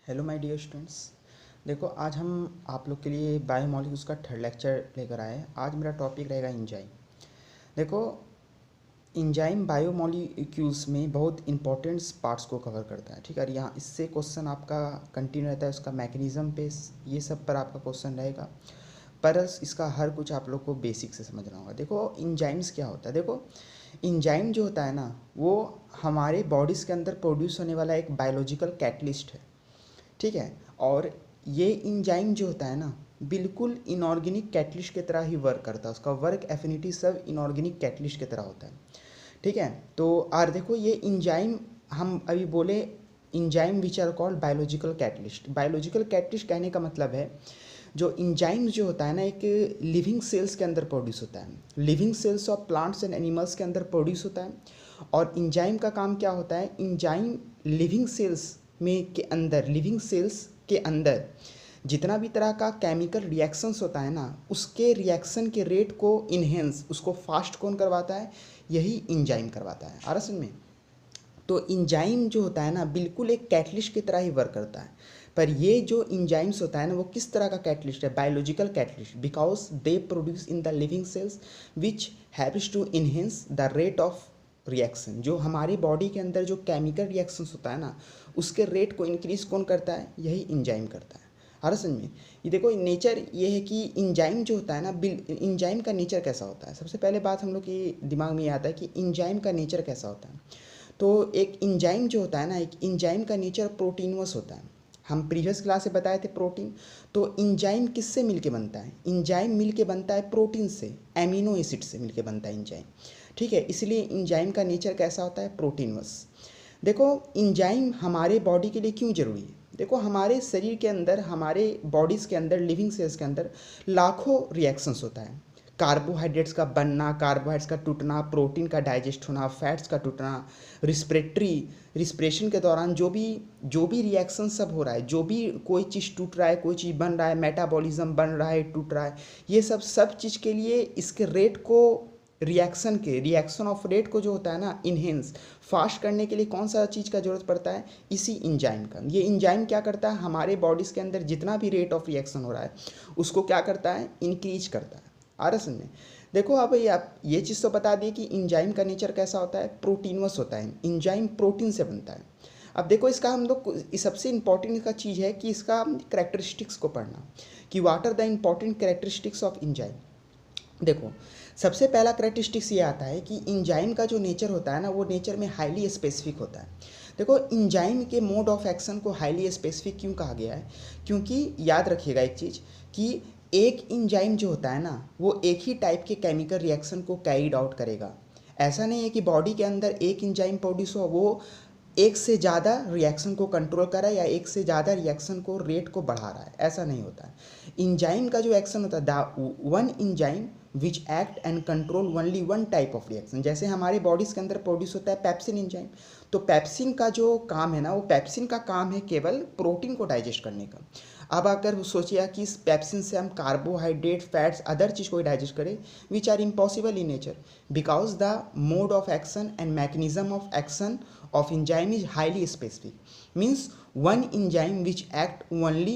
Hello my dear students. देखो आज हम आप लोग के लिए बायोमॉलिक्यूल्स का थर्ड लेक्चर लेकर आए हैं। आज मेरा टॉपिक रहेगा इंजाइम। देखो इंजाइम बायोमॉलिक्यूल्स में बहुत इंपॉर्टेंट पार्ट्स को कवर करता है, ठीक है। और यहाँ इससे क्वेश्चन आपका कंटिन्यू रहता है, उसका मैकेनिज्म पे ये सब पर आपका क्वेश्चन रहेगा, पर इसका हर कुछ आप लोग को बेसिक से समझना होगा। देखो इंजाइम्स क्या होता है। देखो इंजाइम जो होता है ना, वो हमारे बॉडीज़ के अंदर प्रोड्यूस होने वाला एक बायोलॉजिकल कैटलिस्ट है, ठीक है। और ये इंजाइम जो होता है ना, बिल्कुल इनऑर्गेनिक कैटलिस्ट की तरह ही वर्क करता है। उसका वर्क एफिनिटी सब इनऑर्गेनिक कैटलिस्ट की तरह होता है, ठीक है। तो और देखो ये इंजाइम हम अभी बोले enzyme which are called biological catalyst. Biological catalyst कहने का मतलब है जो इंजाइम जो होता है ना, एक लिविंग सेल्स के अंदर प्रोड्यूस होता है, living cells of plants and animals के अंदर प्रोड्यूस होता है। और इंजाइम का काम क्या होता है, इंजाइम लिविंग सेल्स में के अंदर, लिविंग सेल्स के अंदर जितना भी तरह का केमिकल रिएक्शंस होता है ना, उसके रिएक्शन के रेट को इन्हेंस, उसको फास्ट कौन करवाता है, यही इंजाइम करवाता है। आ रहा समझ में। तो इंजाइम जो होता है ना, बिल्कुल एक कैटलिस्ट की तरह ही वर्क करता है। पर ये जो इंजाइम्स होता है ना, वो किस तरह का कैटलिस्ट है, biological catalyst, because they produce in the living cells which haves to enhance the rate of reaction. जो हमारी बॉडी के अंदर जो केमिकल रिएक्शंस होता है ना, उसके रेट को इंक्रीज कौन करता है, यही इंजाइम करता है। हर समझ में। ये देखो नेचर ये है कि इंजाइम जो होता है ना, इंजाइम का नेचर कैसा होता है। सबसे पहले बात हम लोग के दिमाग में ये आता है कि इंजाइम का नेचर कैसा होता है। तो एक इंजाइम जो होता है ना, एक इंजाइम का नेचर प्रोटीनवस होता है। हम प्रीवियस क्लास से बताए थे प्रोटीन। तो इंजाइम किससे मिलके बनता है, इंजाइम मिलके बनता है प्रोटीन से, एमिनो एसिड से मिलके बनता है इंजाइम, ठीक है। इसलिए इंजाइम का नेचर कैसा होता है, प्रोटीनवस। देखो इंजाइम हमारे बॉडी के लिए क्यों ज़रूरी है। देखो हमारे शरीर के अंदर, हमारे बॉडीज़ के अंदर, लिविंग सेल्स के अंदर लाखों रिएक्शंस होता है। कार्बोहाइड्रेट्स का बनना, कार्बोहाइड्रेट्स का टूटना, प्रोटीन का डाइजेस्ट होना, फैट्स का टूटना, रिस्पिरेशन के दौरान जो भी रिएक्शन सब हो रहा है, जो भी कोई चीज़ टूट रहा है, कोई चीज़ बन रहा है, मेटाबॉलिज्म बन रहा है, टूट रहा है, ये सब चीज़ के लिए इसके रेट को, रिएक्शन ऑफ रेट को जो होता है ना, इन्हेंस, फास्ट करने के लिए कौन सा चीज़ का ज़रूरत पड़ता है, इसी इंजाइम का। ये इंजाइम क्या करता है, हमारे बॉडीज़ के अंदर जितना भी रेट ऑफ रिएक्शन हो रहा है उसको क्या करता है, इंक्रीज करता है। आ रहा समझ में। देखो अब ये आप ये चीज़ तो बता दिए कि इंजाइम का नेचर कैसा होता है, प्रोटीनवस होता है। इंजाइम प्रोटीन से बनता है। अब देखो इसका हम लोग सबसे इंपॉर्टेंट का चीज़ है कि इसका करेक्टरिस्टिक्स को पढ़ना, कि what are the important characteristics of enzyme. देखो सबसे पहला करेक्टरिस्टिक्स ये आता है कि इंजाइम का जो नेचर होता है ना, वो नेचर में हाईली स्पेसिफिक होता है। देखो इंजाइम के मोड ऑफ एक्शन को हाईली स्पेसिफिक क्यों कहा गया है, क्योंकि याद रखिएगा एक चीज़ कि एक इंजाइम जो होता है ना, वो एक ही टाइप के केमिकल रिएक्शन को कैरीड आउट करेगा। ऐसा नहीं है कि बॉडी के अंदर एक इंजाइम प्रोड्यूस हो, वो एक से ज़्यादा रिएक्शन को कंट्रोल कर रहा है या एक से ज़्यादा रिएक्शन को रेट को बढ़ा रहा है, ऐसा नहीं होता है। इंजाइम का जो एक्शन होता है, the one enzyme which act and control only one type of reaction. जैसे हमारे बॉडीज़ के अंदर प्रोड्यूस होता है पेप्सिन इंजाइम, तो पेप्सिन का जो काम है ना, वो पेप्सिन का काम है केवल प्रोटीन को डाइजेस्ट करने का। अब अगर सोचिए कि इस पेप्सिन से हम कार्बोहाइड्रेट, फैट्स, अदर चीज़ को डाइजेस्ट करें, which are impossible in nature, because the mode of action and mechanism of action of enzyme is highly specific, means one enzyme which act only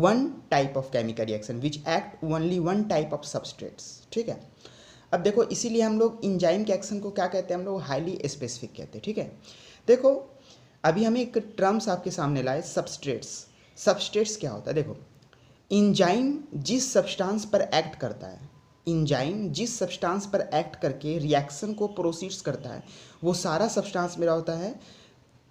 one type of chemical reaction, which act only one type of substrates, ठीक है। अब देखो इसीलिए हम लोग enzyme के action को क्या कहते हैं, हम लोग हाईली स्पेसिफिक कहते हैं, ठीक है। देखो अभी हमें एक टर्म्स आपके सामने लाए, सबस्ट्रेट्स। सबस्ट्रेट्स क्या होता है, देखो इंजाइम जिस सब्सटेंस पर एक्ट करता है, इंजाइम जिस सब्सटेंस पर एक्ट करके रिएक्शन को प्रोसीड्स करता है, वो सारा सब्सटेंस मेरा होता है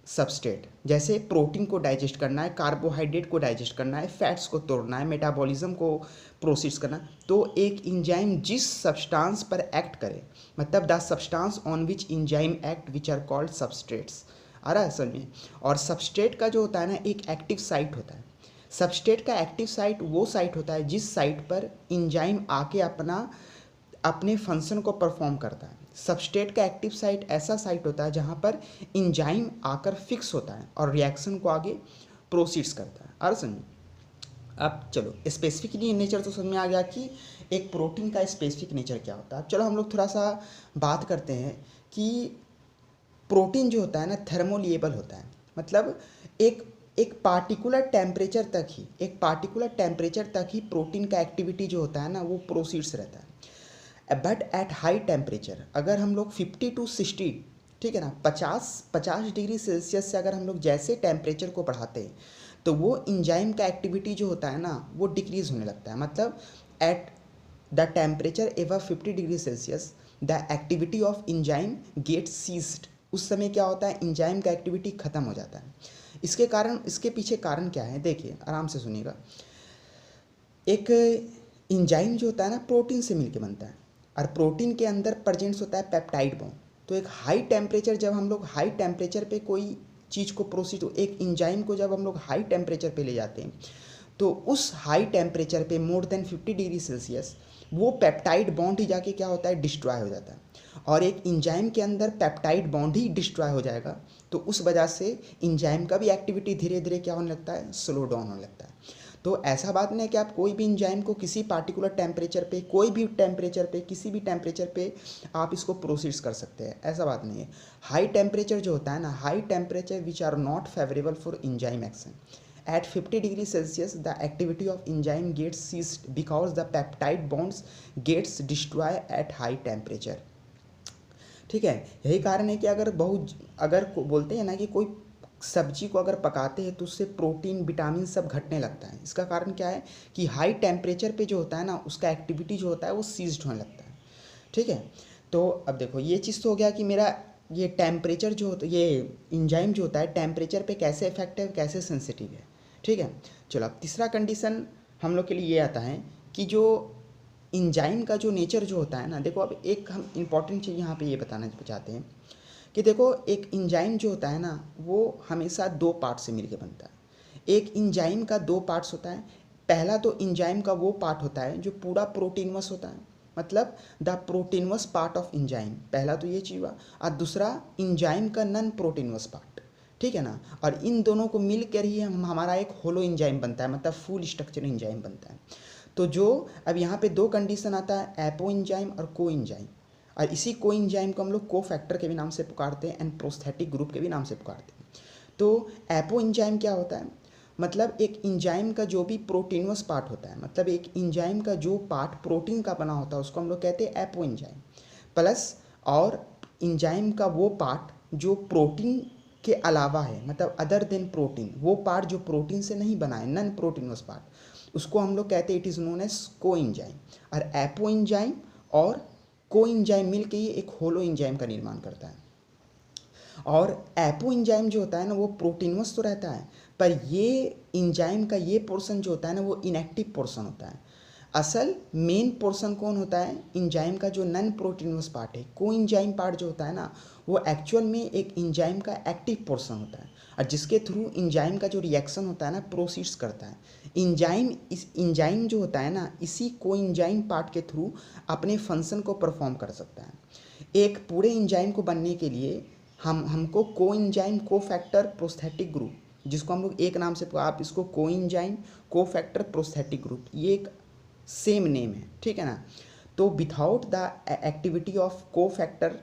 सबस्ट्रेट। जैसे प्रोटीन को डाइजेस्ट करना है, कार्बोहाइड्रेट को डाइजेस्ट करना है, फैट्स को तोड़ना है, मेटाबॉलिज्म को प्रोसीड्स करना, तो एक इंजाइम जिस सब्सटेंस पर एक्ट करे, मतलब the substance on which enzyme act which are called substrates. आ रहा है समझ में। और सबस्ट्रेट का जो होता है ना, एक एक्टिव साइट होता है। सबस्ट्रेट का एक्टिव साइट वो साइट होता है जिस साइट पर इंजाइम आके अपने फंक्शन को परफॉर्म करता है। सबस्ट्रेट का एक्टिव साइट ऐसा साइट होता है जहाँ पर इंजाइम आकर फिक्स होता है और रिएक्शन को आगे प्रोसीड्स करता है। और समझिए अब चलो स्पेसिफिकली नेचर तो समझ में आ गया कि एक प्रोटीन का स्पेसिफिक नेचर क्या होता है। अब चलो हम लोग थोड़ा सा बात करते हैं कि प्रोटीन जो होता है ना, थर्मोलिएबल होता है। मतलब एक एक पार्टिकुलर टेम्परेचर तक ही प्रोटीन का एक्टिविटी जो होता है ना वो प्रोसीड्स रहता है। बट एट हाई टेम्परेचर अगर हम लोग 50 to 60, ठीक है ना, 50 डिग्री सेल्सियस से अगर हम लोग जैसे टेम्परेचर को बढ़ाते हैं तो वो इंजाइम का एक्टिविटी जो होता है ना वो डिक्रीज होने लगता है। मतलब at the temperature ever 50 degree Celsius the activity of enzyme get ceased. उस समय क्या होता है, इंजाइम का एक्टिविटी ख़त्म हो जाता है। इसके कारण, इसके पीछे कारण क्या है, देखिए आराम से सुनिएगा। एक इंजाइम जो होता है ना प्रोटीन से मिलके बनता है और प्रोटीन के अंदर प्रेजेंस होता है पेप्टाइड बॉन्ड। तो एक हाई टेम्परेचर, जब हम लोग हाई टेम्परेचर पे कोई चीज़ को प्रोसीड, एक इंजाइम को जब हम लोग हाई टेम्परेचर पे ले जाते हैं तो उस हाई टेम्परेचर पे मोर देन 50 डिग्री सेल्सियस वो पेप्टाइड बॉन्ड ही जाके क्या होता है, डिस्ट्रॉय हो जाता है। और एक इंजाइम के अंदर पेप्टाइड बॉन्ड ही डिस्ट्रॉय हो जाएगा तो उस वजह से इंजाइम का भी एक्टिविटी धीरे धीरे क्या होने लगता है, स्लो डाउन होने लगता है। तो ऐसा बात नहीं है कि आप कोई भी इंजाइम को किसी पार्टिकुलर टेम्परेचर पे, कोई भी टेम्परेचर पे, किसी भी टेम्परेचर पे आप इसको प्रोसीड्स कर सकते हैं, ऐसा बात नहीं है। हाई टेम्परेचर जो होता है ना, high temperature which are not favourable for enzyme action. At 50 degree Celsius, the activity of enzyme gets ceased because the peptide bonds gets destroyed at high temperature। ठीक है, यही कारण है कि अगर बोलते हैं ना कि कोई सब्जी को अगर पकाते हैं तो उससे प्रोटीन विटामिन सब घटने लगता है। इसका कारण क्या है कि हाई टेम्परेचर पे जो होता है ना उसका एक्टिविटी जो होता है वो सीज्ड होने लगता है। ठीक है, तो अब देखो ये चीज़ तो हो गया कि मेरा ये टेम्परेचर जो होता है, ये इंजाइम जो होता है टेम्परेचर पे कैसे इफेक्टिव, कैसे सेंसिटिव है। ठीक है, चलो अब तीसरा कंडीशन हम लोग के लिए ये आता है कि जो इंजाइम का जो नेचर जो होता है ना, देखो अब एक हम इम्पॉर्टेंट चीज़ यहाँ पे ये बताना चाहते हैं कि देखो एक इंजाइम जो होता है ना वो हमेशा दो पार्ट से मिलके बनता है। एक इंजाइम का दो पार्ट्स होता है। पहला तो इंजाइम का वो पार्ट होता है जो पूरा प्रोटीनवस होता है, मतलब द प्रोटीनवस पार्ट ऑफ इंजाइम, पहला तो ये चीज़ हुआ। और दूसरा इंजाइम का नॉन प्रोटीनवस पार्ट, ठीक है ना। और इन दोनों को मिल कर ही हमारा एक होलो इंजाइम बनता है, मतलब फुल स्ट्रक्चर इंजाइम बनता है। तो जो अब यहाँ पे दो कंडीशन आता है, एपो इंजाइम और को इंजाइम। और इसी को इंजाइम को हम लोग को फैक्टर के भी नाम से पुकारते हैं एंड प्रोस्थेटिक ग्रुप के भी नाम से पुकारते हैं। तो एपो इंजाइम क्या होता है, मतलब एक इंजाइम का जो भी प्रोटीनवस पार्ट होता है, मतलब एक इंजाइम का जो पार्ट प्रोटीन का बना होता है उसको हम लोग कहते हैं एपो इंजाइम। प्लस और इंजाइम का वो पार्ट जो प्रोटीन के अलावा है, मतलब अदर देन प्रोटीन, वो पार्ट जो प्रोटीन से नहीं बना है, नॉन प्रोटीनवस पार्ट, उसको हम लोग कहते हैं इट इज़ नोन एज को इंजाइम। और एपो इंजाइम और को इंजाइम मिलकर ही एक होलो इंजाइम का निर्माण करता है। और एपो इंजाइम जो होता है ना वो प्रोटीनवस तो रहता है, पर ये इंजाइम का ये पोर्शन जो होता है ना वो इनएक्टिव पोर्शन होता है। असल मेन पोर्शन कौन होता है, इंजाइम का जो नॉन प्रोटीनवस पार्ट है, को इंजाइम पार्ट जो होता है ना वो एक्चुअल में एक इंजाइम का एक्टिव पोर्शन होता है और जिसके थ्रू इंजाइम का जो रिएक्शन होता है ना प्रोसीड्स करता है। इंजाइम जो होता है ना इसी को इंजाइम पार्ट के थ्रू अपने फंक्शन को परफॉर्म कर सकता है। एक पूरे इंजाइम को बनने के लिए हमको को इंजाइम, को फैक्टर, प्रोस्थेटिक ग्रुप, जिसको हम लोग एक नाम से, आप इसको को इंजाइम, को फैक्टर, प्रोस्थेटिक ग्रुप, ये एक सेम नेम है, ठीक है ना। तो विदाउट द एक्टिविटी ऑफ को factor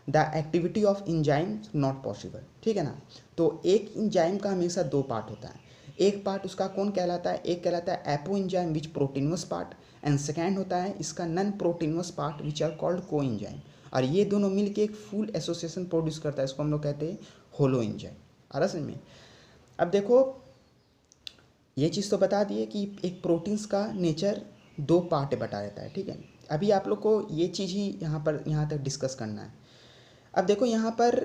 the activity of enzyme not possible, ठीक है ना। तो एक इंजाइम का हमेशा दो पार्ट होता है। एक पार्ट उसका कौन कहलाता है, एक कहलाता है apoenzyme which proteinaceous part, and second होता है इसका non proteinaceous part which are called coenzyme. और ये दोनों मिलके एक फुल एसोसिएशन प्रोड्यूस करता है, इसको हम लोग कहते हैं होलो इंजाइम। आ रहा समझ में। अब देखो ये चीज़ तो बता दिए कि एक प्रोटीन्स का नेचर दो पार्ट बटा रहता है, ठीक है। अभी आप लोग को ये चीज़ ही यहाँ तक डिस्कस करना है। अब देखो यहाँ पर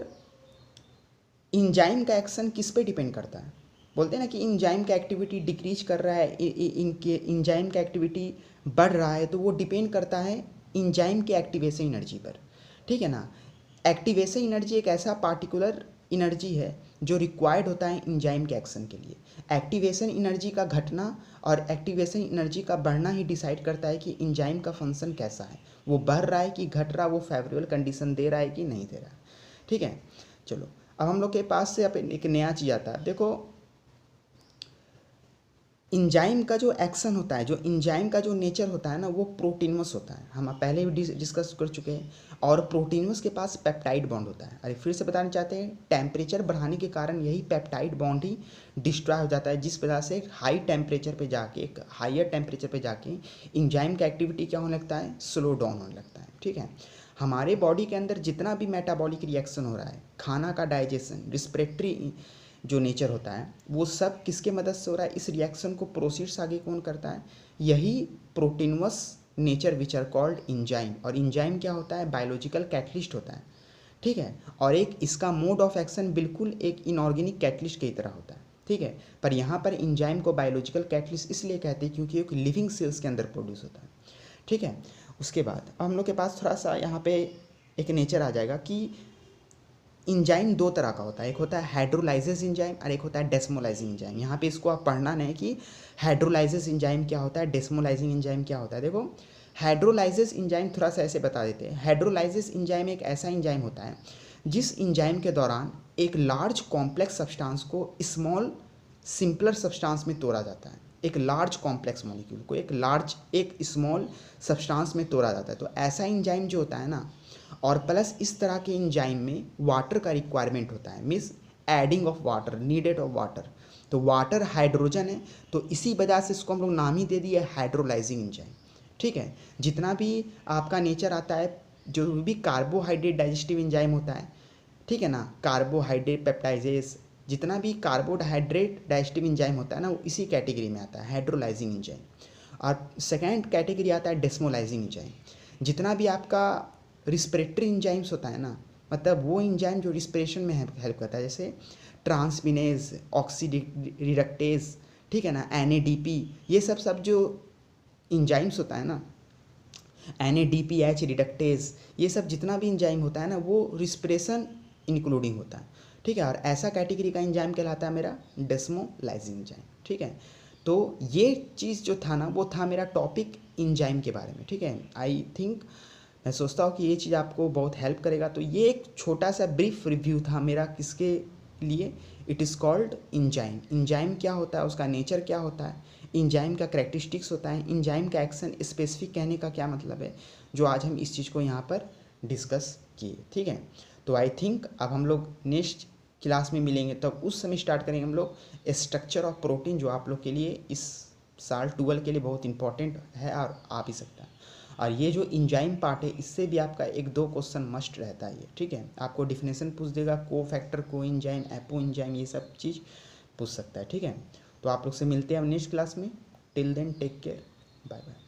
इंजाइम का एक्शन किस पे डिपेंड करता है, बोलते हैं ना कि इंजाइम का एक्टिविटी डिक्रीज कर रहा है, इनके इंजाइम का एक्टिविटी बढ़ रहा है, तो वो डिपेंड करता है इंजाइम के एक्टिवेशन एनर्जी पर, ठीक है ना। एक्टिवेशन एनर्जी एक ऐसा पार्टिकुलर एनर्जी है जो रिक्वायर्ड होता है इंजाइम के एक्शन के लिए। एक्टिवेशन एनर्जी का घटना और एक्टिवेशन एनर्जी का बढ़ना ही डिसाइड करता है कि इंजाइम का फंक्शन कैसा है, वो बढ़ रहा है कि घट रहा, वो फेवरेबल कंडीशन दे रहा है कि नहीं दे रहा, ठीक है। चलो अब हम लोग के पास से अब एक नया चीज़ आता है। देखो इंजाइम का जो एक्शन होता है, जो इंजाइम का जो नेचर होता है ना, वो प्रोटीनवस होता है। हम पहले भी डिस्कस कर चुके हैं। और प्रोटीनवस के पास पेप्टाइड बॉन्ड होता है। अरे फिर से बताना चाहते हैं, टेम्परेचर बढ़ाने के कारण यही पेप्टाइड बॉन्ड ही डिस्ट्रॉय हो जाता है, जिस वजह से एक हाई टेम्परेचर पे जाके, एक हायर टेम्परेचर पे जाके इंजाइम का एक्टिविटी क्या होने लगता है, स्लो डाउन होने लगता है। ठीक है, हमारे बॉडी के अंदर जितना भी मेटाबॉलिक रिएक्शन हो रहा है, खाना का डाइजेशन, रिस्पिरेटरी जो नेचर होता है, वो सब किसके मदद से हो रहा है, इस रिएक्शन को प्रोसीड्स आगे कौन करता है, यही proteinaceous nature which are called enzyme. और इंजाइम क्या होता है, बायोलॉजिकल कैटलिस्ट होता है। ठीक है, और एक इसका मोड ऑफ एक्शन बिल्कुल एक इनऑर्गेनिक कैटलिस्ट की तरह होता है। ठीक है, पर यहाँ पर इंजाइम को बायोलॉजिकल कैटलिस्ट इसलिए कहते हैं क्योंकि एक लिविंग सेल्स के अंदर प्रोड्यूस होता है। ठीक है, उसके बाद अब हम लोग के पास थोड़ा सा यहाँ पे एक नेचर आ जाएगा कि इंजाइम दो तरह का होता है, एक होता है हाइड्रोलाइसिस इंजाइम और एक होता है डेस्मोलाइजिंग इंजाइम। यहाँ पे इसको आप पढ़ना नहीं कि हाइड्रोलाइसिस इंजाइम क्या होता है, डेस्मोलाइजिंग इंजाइम क्या होता है। देखो, हाइड्रोलाइसिस इंजाइम थोड़ा सा ऐसे बता देते हैं। हाइड्रोलाइसिस इंजाइम एक ऐसा इंजाइम होता है जिस इंजाइम के दौरान एक लार्ज कॉम्प्लेक्स सब्सटेंस को स्मॉल सिंपलर सब्सटेंस में तोड़ा जाता है। एक लार्ज कॉम्प्लेक्स मॉलिक्यूल को एक स्मॉल सब्सटेंस में तोड़ा जाता है। तो ऐसा इंजाइम जो होता है ना, और प्लस इस तरह के इंजाइम में वाटर का रिक्वायरमेंट होता है, means adding of water, needed off water. तो वाटर हाइड्रोजन है, तो इसी वजह से इसको हम लोग नाम ही दे दिए हाइड्रोलाइजिंग इंजाइम। ठीक है, जितना भी आपका नेचर आता है, जो भी कार्बोहाइड्रेट डाइजेस्टिव इंजाइम होता है, ठीक है ना, कार्बोहाइड्रेट पेप्टाइजेस, जितना भी कार्बोहाइड्रेट डाइजेस्टिव इंजाइम होता है ना, वो इसी कैटेगरी में आता है, हाइड्रोलाइजिंग इंजाइम। और सेकेंड कैटेगरी आता है डेस्मोलाइजिंग इंजाइम। जितना भी आपका रिस्पिरेटरी इंजाइम्स होता है ना, मतलब वो इंजाइम जो रिस्पिरेशन में हेल्प करता है, जैसे ट्रांसमिनेज, ऑक्सीडिरेक्टेज, ठीक है ना, NADP, ये सब जो इंजाइम्स होता है ना, NADPH रिडक्टेज, ये सब जितना भी इंजाइम होता है ना, वो रिस्पिरेशन इंक्लूडिंग होता है। ठीक है, और ऐसा कैटेगरी का इंजाइम कहलाता है मेरा डेस्मोलाइजिंग इंजाइम। ठीक है, तो ये चीज़ जो था ना, वो था मेरा टॉपिक इंजाइम के बारे में। ठीक है, आई थिंक, मैं सोचता हूँ कि ये चीज़ आपको बहुत हेल्प करेगा। तो ये एक छोटा सा ब्रीफ रिव्यू था मेरा, किसके लिए, it is called enzyme. Enzyme क्या होता है, उसका नेचर क्या होता है, इंजाइम का करैक्टरिस्टिक्स होता है, इंजाइम का एक्शन स्पेसिफिक कहने का क्या मतलब है, जो आज हम इस चीज़ को यहाँ पर डिस्कस किए। ठीक है, तो आई थिंक अब हम लोग नेक्स्ट क्लास में मिलेंगे, तब उस समय स्टार्ट करेंगे हम लोग स्ट्रक्चर ऑफ प्रोटीन, जो आप लोग के लिए इस साल 12 के लिए बहुत इंपॉर्टेंट है और आ भी सकता है। और ये जो इंजाइम पार्ट है, इससे भी आपका 1-2 क्वेश्चन मस्ट रहता है ये। ठीक है, आपको डिफिनेशन पूछ देगा, को फैक्टर, को इंजाइम, एपो इंजाइम, ये सब चीज़ पूछ सकता है। ठीक है, तो आप लोग से मिलते हैं हम नेक्स्ट क्लास में। Till then take care, bye bye.